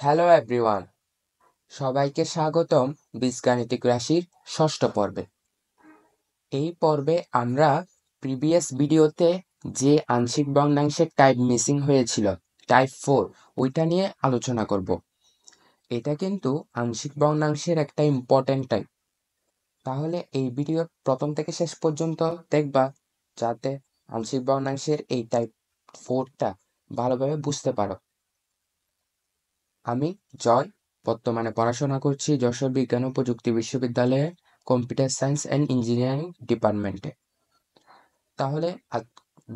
Hello everyone, সবাইকে স্বাগতম বীজগাণিতিক রাশির ষষ্ঠ পর্বে। এই পর্বে আমরা প্রিভিয়াস ভিডিওতে যে আংশিক ভগ্নাংশের টাইপ মিসিং হয়েছিল, টাইপ 4, ওইটা নিয়ে আলোচনা করব। এটা কিন্তু আংশিক ভগ্নাংশের একটা ইম্পর্টেন্ট টাইপ। তাহলে এই ভিডিও প্রথম থেকে শেষ পর্যন্ত দেখবা, যাতে আংশিক ভগ্নাংশের এই টাইপ 4টা ভালোভাবে বুঝতে পারো। আমি জয়, বর্তমানে পড়াশোনা করছি যশোর বিজ্ঞান ও প্রযুক্তি বিশ্ববিদ্যালয়ে কম্পিউটার সায়েন্স অ্যান্ড ইঞ্জিনিয়ারিং ডিপার্টমেন্টে। তাহলে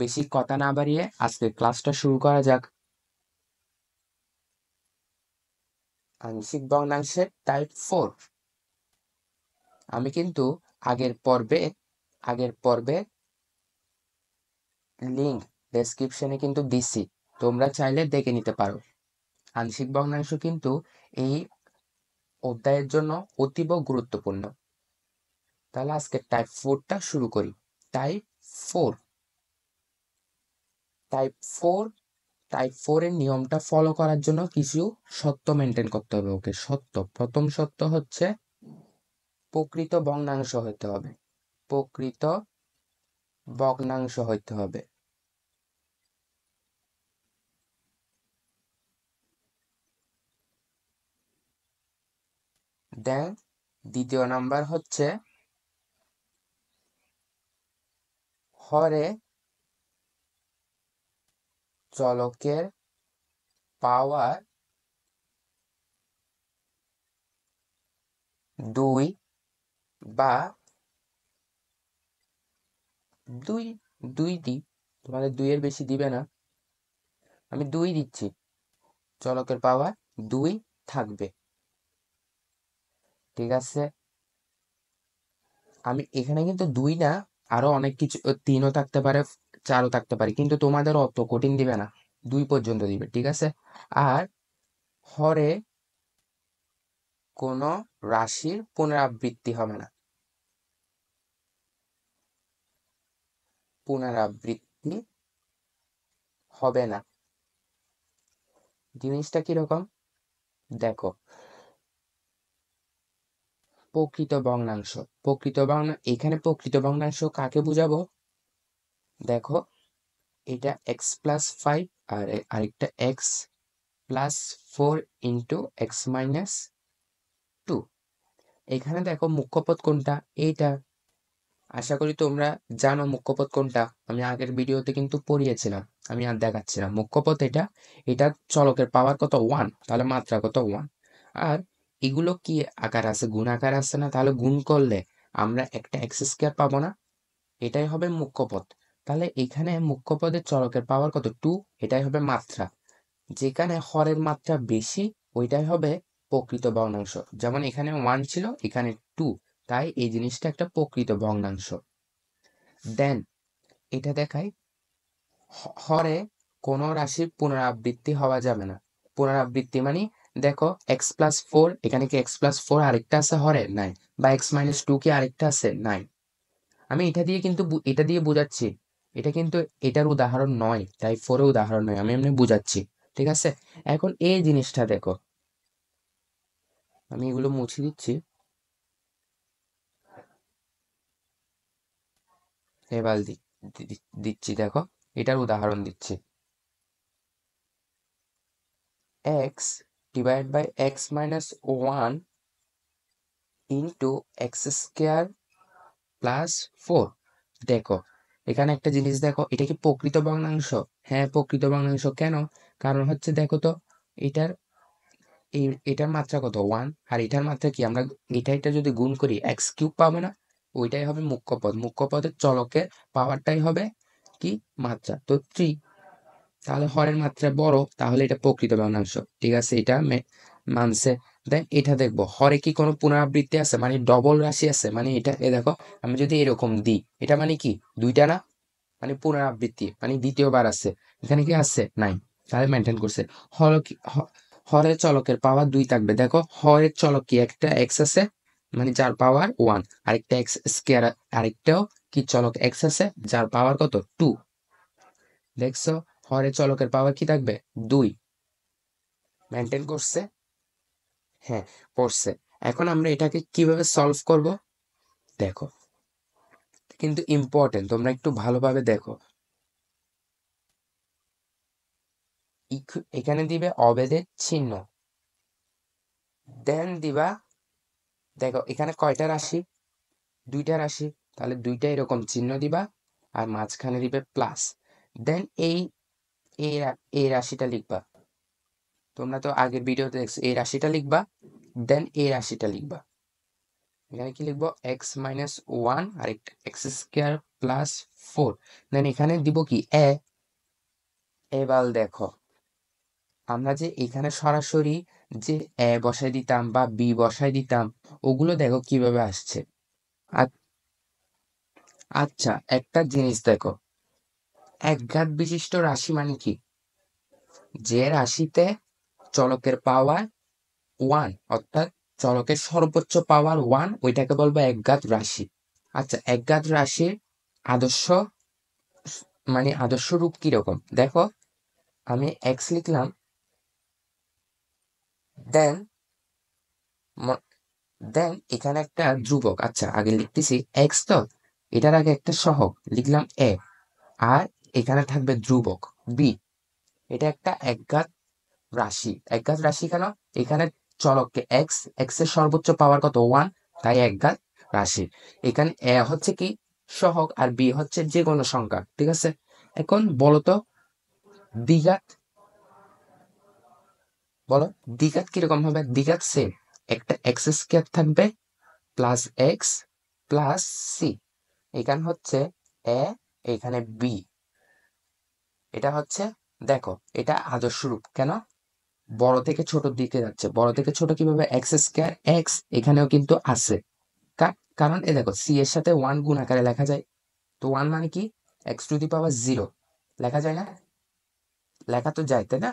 বেশি কথা না বাড়িয়ে আজকে ক্লাসটা শুরু করা যাক। আংশিক ভগ্নাংশের টাইপ 4 আমি কিন্তু আগের পর্বে লিঙ্ক ডেসক্রিপশনে কিন্তু দিছি, তোমরা চাইলে দেখে নিতে পারো। আংশিক ভগ্নাংশ কিন্তু এই অধ্যায়ের জন্য অতীব গুরুত্বপূর্ণ। তাহলে আজকে টাইপ 4টা শুরু করি। টাইপ 4 টাইপ 4 টাইপ 4 এর নিয়মটা ফলো করার জন্য কিছু সত্য মেনটেন করতে হবে। ওকে, প্রথম সত্য হচ্ছে প্রকৃত ভগ্নাংশ হইতে হবে। প্রকৃত ভগ্নাংশ হইতে হবে। দেন দ্বিতীয় নাম্বার হচ্ছে হরে চলকের পাওয়ার 2 বা 2 দিই, তোমাদের 2 এর বেশি দিবে না, আমি 2 দিচ্ছি। চলকের পাওয়ার 2 থাকবে, ঠিক আছে। আমি এখানে কিন্তু 2 না, আরো অনেক কিছু, 3ও থাকতে পারে, 4ও থাকতে পারে, কিন্তু তোমাদের অত কঠিন দিবে না, 2 পর্যন্ত দিবে, ঠিক আছে। আর হরে কোনো রাশির পুনরাবৃত্তি হবে না। পুনরাবৃত্তি হবে না জিনিসটা কিরকম দেখো। এখানে প্রকৃত ভগ্নাংশ কাকে বুঝাবো দেখো। এটা x+5 আর আরেকটা x+4 ইন্টু x-2। এখানে দেখো মুখ্যপদ কোনটা, এইটা। আশা করি তোমরা জানো মুখ্যপদ কোনটা, আমি আগের ভিডিওতে কিন্তু পড়িয়েছিলাম, আমি আর দেখাচ্ছি না। মুখ্যপদ এটা। এটা চলকের পাওয়ার কত, 1, তাহলে মাত্রা কত, 1। আর এগুলো কি আকার আছে, গুণ আকার আছে না, তাহলে গুণ করলে আমরা একটা x² পাবো না, এটাই হবে মুখ্যপদ। তাহলে এখানে মুখ্যপদের চলকের পাওয়ার কত, 2, এটাই হবে মাত্রা। যেখানে হরের মাত্রা বেশি ওইটাই হবে প্রকৃত ভগ্নাংশ। যেমন এখানে 1 ছিল, এখানে 2, তাই এই জিনিসটা একটা প্রকৃত ভগ্নাংশ। দেন এটা দেখাই, হরে কোনো রাশির পুনরাবৃত্তি হওয়া যাবে না। পুনরাবৃত্তি মানে দেখো x+4, এখানে কি x+4 আরেকটা আছে হরে, নাই। বা x-2 কি আরেকটা আছে, নাই। আমি এটা দিয়ে বোঝাচ্ছি, এটা কিন্তু এটার উদাহরণ নয়, টাইপ 4 এর উদাহরণ নয়, আমি এমনি বুঝাচ্ছি, ঠিক আছে। এখন এই জিনিসটা দেখো, আমি এগুলো মুছে দিচ্ছি। এবার দিচ্ছি, দেখো এটার উদাহরণ দিচ্ছি। x/(x-1) into x²+4। দেখো এখানে একটা জিনিস দেখো, এটা কি প্রকৃত ভগ্নাংশ? হ্যাঁ, প্রকৃত ভগ্নাংশ। কেন? কারণ হচ্ছে দেখো তো, এটার এটার মাত্রা কত, 1, আর এটার মাত্রা কি, আমরা এটা যদি গুণ করি x³ পাবো না, ওইটাই হবে মুখ্যপদ। মুখ্যপদের চলকের পাওয়ারটাই হবে কি, মাত্রা, তো 3। তাহলে হরের মাত্রা বড়, তাহলে এটা প্রকৃত ভগ্নাংশ, ঠিক আছে, এটা মানছে। দেন এটা দেখবো, হরে কি কোনো পুনরাবৃত্তি আছে, মানে ডবল রাশি আছে, মানে এটা দেখো, আমি যদি এরকম দিই, এটা মানে কি, 2টা না, মানে পুনরাবৃত্তি, মানে দ্বিতীয়বার আছে। এখানে কি আছে, নাই, তাহলে মেনটেন করছে। হরের চলকের পাওয়ার 2 থাকবে। দেখো হরের চলক কি, একটা এক্স আছে, মানে যার পাওয়ার 1, আরেকটা x², আরেকটাও কি চলক এক্স আছে, যার পাওয়ার কত, 2। দেখছো হরের চলকের পাওয়ার কি থাকবে, 2, মেনটেন করছে। হ্যাঁ, পড়ছে। এখন আমরা এটাকে কিভাবে সলভ করব দেখো, কিন্তু ইম্পর্টেন্ট, তোমরা একটু ভালোভাবে দেখো। এখানে দিবে অবেদের চিহ্ন, দেন দিবা, দেখো এখানে কয়টা রাশি, দুইটা রাশি, তাহলে দুইটা এরকম চিহ্ন দিবা, আর মাঝখানে দিবে প্লাস। দেন এই রাশিটা লিখবা, তোমরা তো আগের ভিডিওতে দেখছো, এই রাশিটা লিখবা, দেন এই রাশিটা লিখবা। এখানে কি লিখবো, এক্স মাইনাস ওয়ান আর একটা এক্স স্কোয়ার প্লাস ফোর। দেন এখানে দিব কি এবার দেখো, আমরা যে এখানে সরাসরি যে বসাই দিতাম বা বি বসাই দিতাম, ওগুলো দেখো কিভাবে আসছে। আচ্ছা, একটা জিনিস দেখো, একঘাত বিশিষ্ট রাশি মানে কি, যে রাশিতে চলকের পাওয়ার ওয়ান, অর্থাৎ চলকের সর্বোচ্চ পাওয়ার ওয়ান, ওইটাকে বলবো একঘাত রাশি। আচ্ছা, একঘাত রাশির আদর্শ মানে আদর্শ রূপ কিরকম দেখো, আমি এক্স লিখলাম, দেন দেন এখানে একটা ধ্রুবক, আচ্ছা আগে লিখতেছি এক্স, তো এটার আগে একটা সহগ লিখলাম এ, আর এখানে থাকবে ধ্রুবক বি। এটা একটা একঘাত রাশি। একঘাত রাশি কেন, এখানে চলককে এক্স, এক্স এর সর্বোচ্চ পাওয়ার কত ওয়ান, তাই একঘাত রাশি। এখানে এ হচ্ছে কি সহগ, আর বি হচ্ছে যে কোনো সংখ্যা, ঠিক আছে। এখন বলো তো দ্বিঘাত, বলো দ্বিঘাত কিরকম হবে, দ্বিঘাত সেম, একটা এক্স স্কয়ার থাকবে প্লাস এক্স প্লাস সি, এখানে হচ্ছে এ, এখানে বি, এটা হচ্ছে, দেখো এটা আদর্শ রূপ কেন, বড় থেকে ছোট দিকে যাচ্ছে, বড় থেকে ছোট কিভাবে, এক্স স্কয়ার এক্স এখানেও কিন্তু আছে, কারণ এ দেখো সি এর সাথে ওয়ান গুণ আকারে লেখা যায়, তো ওয়ান মানে কি x to the power zero, লেখা যায় না, লেখা তো যায় তাই না,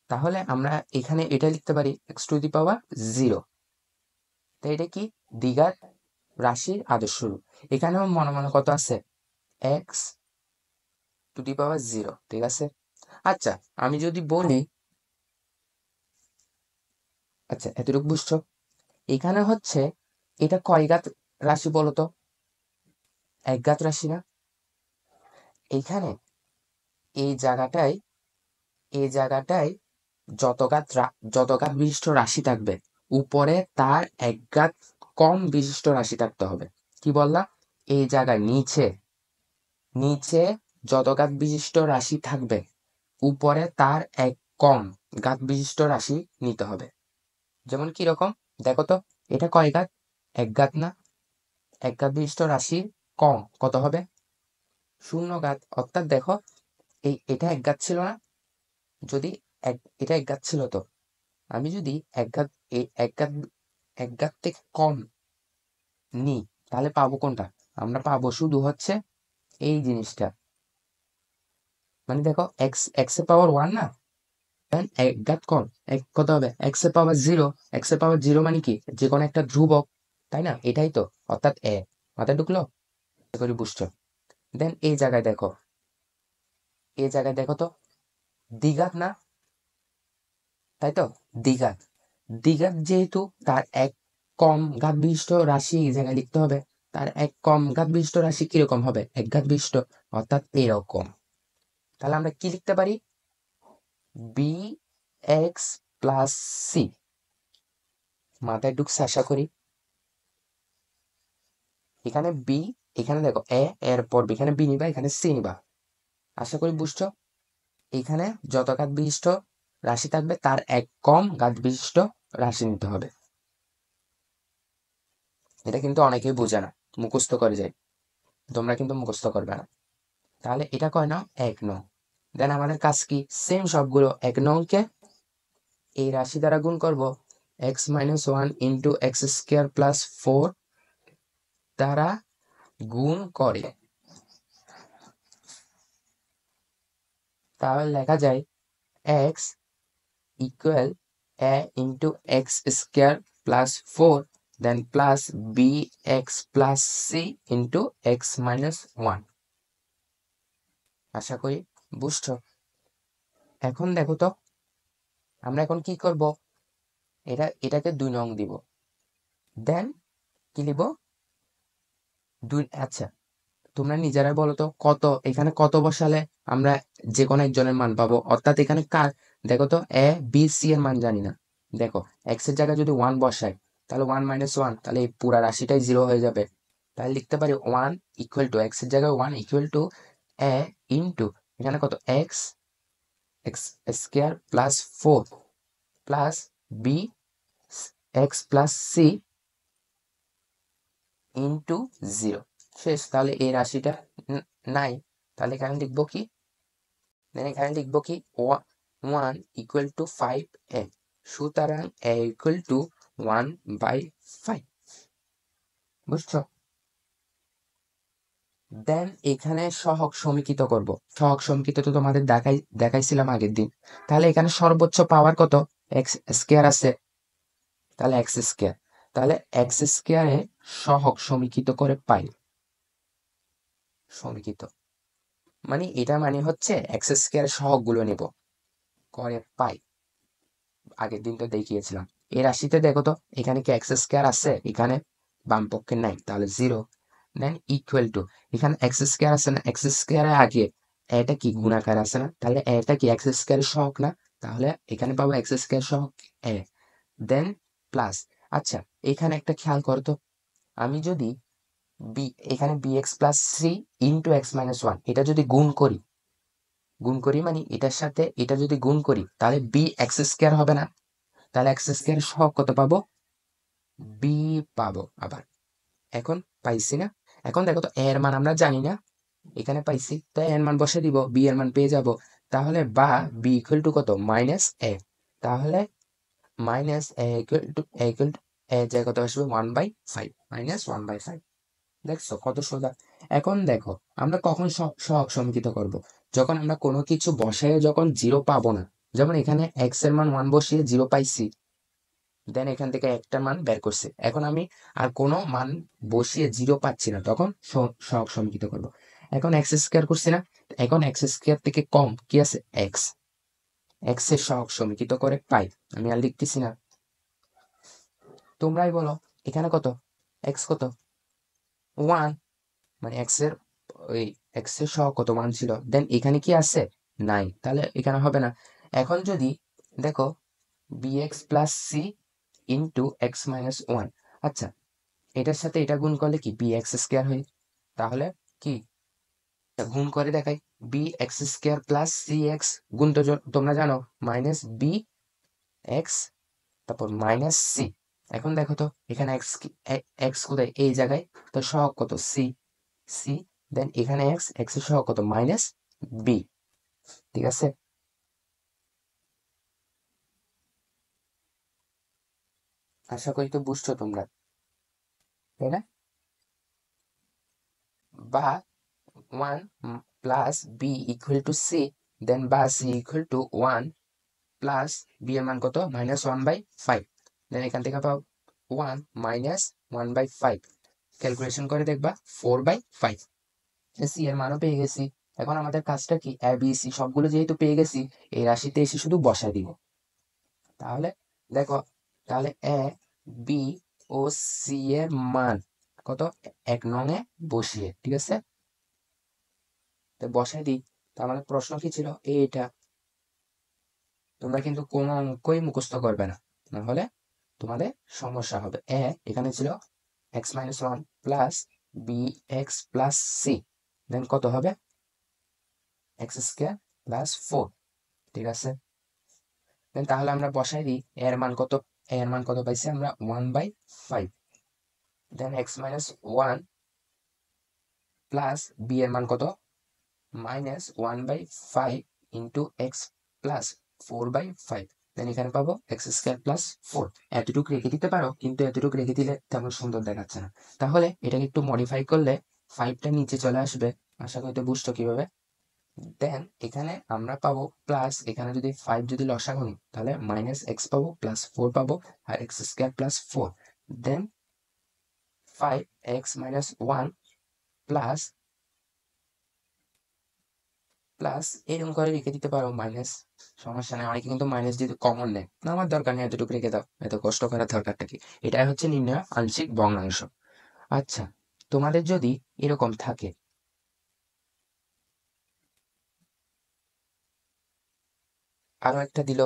তাহলে আমরা এখানে এটা লিখতে পারি x to the power zero. তো এটা কি দ্বিঘাত রাশির আদর্শ রূপ। এখানেও মনে মনে কত আছে, x to the power zero, ঠিক আছে। আচ্ছা, আমি যদি বলি, আচ্ছা এতটুকু বুঝছো, এখানে হচ্ছে এটা কয় ঘাত রাশি বলতো, এক ঘাত রাশি না, এইখানে এই জায়গাটায়, এই জায়গাটায় যত ঘাত বিশিষ্ট রাশি থাকবে, উপরে তার এক ঘাত কম বিশিষ্ট রাশি থাকতে হবে। কি বললাম, এই জায়গায় নিচে, নিচে যত ঘাত বিশিষ্ট রাশি থাকবে, উপরে তার এক কম ঘাত বিশিষ্ট রাশি নিতে হবে। যেমন কি রকম দেখো তো, এটা কয় ঘাত, এক ঘাত না, এক ঘাত বিশিষ্ট রাশির কম কত হবে, শূন্য ঘাত। অর্থাৎ দেখো এটা এক ঘাত ছিল না, যদি এটা এক ঘাত ছিল, তো আমি যদি এক ঘাত, এই এক ঘাত থেকে কম নিই, তাহলে পাবো কোনটা, আমরা পাবো শুধু হচ্ছে এই জিনিসটা, মানে দেখো এক্স, এক্স এর পাওয়ার ওয়ান না, এক ঘাত কম, এক কত হবে, এক্স এর পাওয়ার জিরো, এক্স এর পাওয়ার জিরো মানে কি যে কোনো একটা ধ্রুবক, তাই না, এটাই তো, অর্থাৎ মাথায় ঢুকলো, আশা করি বুঝছো। দেন এই জায়গায় দেখো, এই জায়গায় দেখো তো দ্বিঘাত না, তাই তো, দ্বিঘাত, দ্বিঘাত যেহেতু তার এক কম ঘাত বিশিষ্ট রাশি এই জায়গায় লিখতে হবে, তার এক কম ঘাত বিশিষ্ট রাশি কিরকম হবে, এক ঘাত বিশিষ্ট, অর্থাৎ এরকম। তাহলে আমরা কি লিখতে পারি, বি এক্স প্লাস সি, মাথায় ঢুকছে আশা করি। এখানে বি, এখানে দেখো এর পর এখানে বি নিবা, এখানে সি নিবা, আশা করি বুঝছো। এখানে যত ঘাত বিশিষ্ট রাশি থাকবে, তার এক কম ঘাত বিশিষ্ট রাশি নিতে হবে। এটা কিন্তু অনেকেই বোঝে না, মুখস্থ করে যায়, তোমরা কিন্তু মুখস্থ করবে না। তাহলে এটা কয় নং, এক নং। দেন আমাদের কাজ কি, সেম সবগুলো এক নংকে এই রাশি দ্বারা গুণ করব, x minus one into x square plus four দ্বারা গুণ করে, তাহলে লেখা যায় x equal a into x square plus four, then plus b x plus c into x minus one. আশা করি বুঝছো। এখন দেখো তো আমরা এখন কি করব, এটাকে 2 নং দিব, দেন কি লিখব 2। আচ্ছা তোমরা নিজেরাই বলো তো কত, এখানে কত বসালে আমরা যে কোনো একজনের মান পাবো, অর্থাৎ এখানে কার, দেখো তো এ বি সি এর মান জানি না, দেখো এক্স এর জায়গায় যদি 1 বসাই তাহলে 1 - 1, তাহলে এই পুরা রাশিটাই 0 হয়ে যাবে। তাহলে লিখতে পারি 1 ইকুয়াল টু এক্স এর জায়গায় 1 ইকুয়াল টু এ ইন্টু এখানে কত x x square plus 4 plus b x plus c into 0 শেষ। তাহলে এই রাশিটা নাই, তাহলে এখানে লিখবো কি, এখানে লিখবো কি 1 ইকুয়াল টু 5a, সুতরাং a ইকুয়াল টু 1/5, বুঝছো? দেন এখানে সহগ সমীকৃত করব, সহগ সমীকৃত তো তোমাদের দেখাইছিলাম আগের দিন। তাহলে এখানে সর্বোচ্চ পাওয়ার কত, এক্স স্কোয়ার আছে, তাহলে এক্স স্কোয়ার, তাহলে এক্স স্কোয়ারে সহগ সমীকৃত করে পাই, সমীকৃত মানে এটা মানে হচ্ছে এক্স স্কোয়ার সহগ গুলো নেব করে পাই, আগের দিন তো দেখিয়েছিলাম। এই রাশিতে দেখো তো এখানে কি এক্স স্কোয়ার আছে, এখানে বাম পক্ষে নাই, তাহলে 0। দেন ইকুয়াল টু এখানে এক্স স্কোয়ার আছে না, এক্স স্কোয়ারের আগে এটা কি গুণাকার আছে না, তাহলে এটা কি এক্স স্কোয়ার সহগ না, তাহলে এখানে পাবো এক্স স্কোয়ার সহগ এ, দেন প্লাস। আচ্ছা এখানে একটা খেয়াল করো তো, আমি যদি বি এখানে b x plus c into x minus 1 এটা যদি গুণ করি মানে এটার সাথে এটা যদি গুণ করি তাহলে বি এক্স স্কোয়ার হবে না, তাহলে এক্স স্কোয়ার সহগ কত পাবো, বি পাবো আবার। এখন পাইছি না, এখন দেখো তো এর মান আমরা জানি না, এখানে পাইছি তো এর মান বসে দিব, বি এর মান পেয়ে যাব। তাহলে বা বি ইকুয়াল টু কত মাইনাস এ, তাহলে মাইনাস এ ইকুয়াল টু এ যে কত আসবে 1/5, -1/5। দেখছো কত সোজা। এখন দেখো আমরা কখন সহগ সমীকৃত করব, যখন আমরা কোনো কিছু বসায় যখন 0 পাবো না, যেমন এখানে এক্স এর মান 1 বসিয়ে 0 পাইছি, দেন এখান থেকে একটা মান বের করছে, এখন আমি আর কোনো মান বসিয়ে 0 পাচ্ছি না, তখন সহগ সমীকৃত করব। এখন এক্স স্কোয়ার করছি না, এখন এক্স স্কোয়ার থেকে কম কি আছে এক্স, এক্স এর সহগ সমীকৃত করে পাই, আমি আর লিখতেছি না, তোমরাই বলো এখানে কত এক্স কত 1, মানে এক্স এর ওই এক্স এর সহগ কত 1 ছিল, দেন এখানে কি আছে নাই, তাহলে এখানে হবে না। এখন যদি দেখো bx plus c into x minus 1, আচ্ছা এটার সাথে এটা গুণ করলে কি বি এক্স স্কোয়ার হয়, তাহলে কি গুণ করে দেখাই, b x square plus c x গুণ তো তোমরা জানো মাইনাস বি এক্স তারপর মাইনাস সি। এখন দেখো তো এখানে এক্স এক্স কোথায় এই জায়গায়, তো সহগ কত সি, সি দেন এখানে এক্স এক্স এর সহগ কত মাইনাস বি, ঠিক আছে? আশা করি তো বুঝছো তোমরা, তাই না? বা 1 plus b equal to c, then বা c equal to 1 plus b এর মান কত -1/5, দেন এখান থেকে পাবো 1 -1/5, ক্যালকুলেশন করে দেখবা 4/5, সি এর মানও পেয়ে গেছি। এখন আমাদের কাজটা কি, এ বি সি সবগুলো যেহেতু পেয়ে গেছি এই রাশিতে এসে শুধু বসাই দিব। তাহলে দেখো, তাহলে এ বি ও সি এর মান কত 1 নং এ বসিয়ে, ঠিক আছে তো বসাই দিই। তো আমাদের প্রশ্ন কি ছিল এইটা, তোমরা কিন্তু কোনো অঙ্কই মুখস্থ করবে না, না হলে তোমাদের সমস্যা হবে। এখানে ছিল x minus 1 plus b x plus c, then কত হবে এক্স স্কোয়ার প্লাস 4, ঠিক আছে? দেন তাহলে আমরা বসাই দিই এর মান কত, এর মান কত পাইছি আমরা 1/5, দেন এক্স মাইনাস 1 প্লাস বি এর মান কত -1/5 ইন্টু এক্স প্লাস 4/5, দেন এখানে পাবো এক্স স্কোয়ার প্লাস 4। এতটুকু রেখে দিতে পারো কিন্তু এতটুকু রেখে দিলে তেমন সুন্দর দেখাচ্ছে না, তাহলে এটাকে একটু মডিফাই করলে 5টা নিচে চলে আসবে। আশা করি তো বুঝছো কিভাবে। দেন এখানে আমরা পাবো প্লাস, এখানে যদি 5 যদি লসাগু নিই তাহলে মাইনাস এক্স পাবো প্লাস 4 পাবো আর এক্স স্কোয়ার প্লাস 4, দেন 5x - 1 প্লাস প্লাস এরকম করে লিখে দিতে পারো মাইনাস, সমস্যা নেই। অনেকে কিন্তু মাইনাস দিতে কমন নেয় না, আমার দরকার নেই, এতটুকু রেখে দাও, এত কষ্ট করার দরকারটা কি। এটাই হচ্ছে নির্ণয় আংশিক ভগ্নাংশ। আচ্ছা, তোমাদের যদি এরকম থাকে, আরো একটা দিল,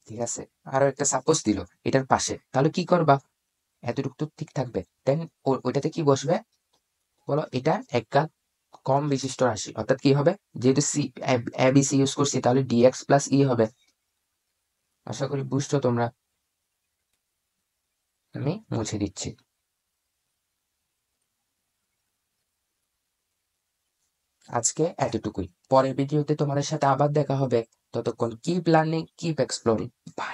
ঠিক আছে, আরো একটা সাপোজ দিল এটার পাশে, তাহলে কি করবা? এতটুকু তো ঠিক থাকবে, দেন ওইটাতে কি বসবে বলো? এটা এক ঘাত কম বিশিষ্ট রাশি, অর্থাৎ কি হবে? যেহেতু C A B C use করছি, তাহলে ডিএক্স প্লাস ই হবে। আশা করি বুঝছো তোমরা। আমি মুছে দিচ্ছি। আজকে এতটুকুই, পরের ভিডিওতে তোমাদের সাথে আবার দেখা হবে। ততক্ষণ keep learning, keep exploring. By.